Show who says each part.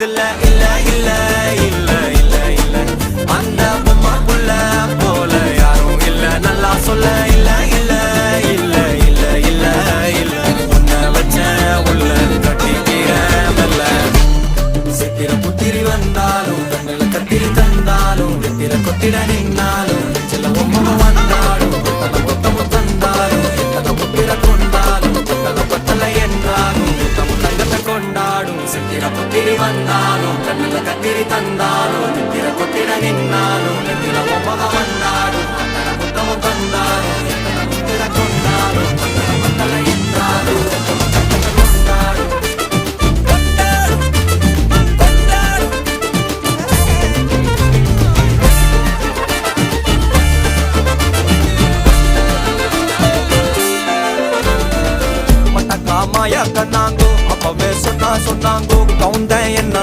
Speaker 1: பக்கத்துல இல்ல இல்ல இல்ல இல்ல இல்ல அந்த பொம்மாக்குள்ள போல யாரும் இல்ல நல்லா சொல்ல இல்ல இல்ல இல்ல இல்ல இல்ல இல்ல உன்னை வச்ச உள்ள கட்டிக்கிற மெல்ல சித்திர புத்திரி வந்தாலும் கண்ணுல கத்திரி தந்தாலும் வெத்திர கொத்திட நின்னாலும் சில பொம்மை வந்தாலும் கொத்தமும் தந்தாலும் எத்தனை புத்திர கொண்டாலும் பத்தலை என்றாலும் தங்கத்தை கொண்டாடும் சித்திர புத்திரி வந்தாலும் கண்ணுல கத்திரி தந்தாலும் வெத்திர கொத்திட நின்னாலும் வெத்திர பொம்மை வந்தாலும் கொத்தமும் தந்தாலும் எத்தனை புத்திர கொண்டாலும் பத்தலை என்றாலும் கொண்டாடும் மாயா கண்ணாங்கோ அப்பவே சொன்னாங்கோ கவுந்த என்ன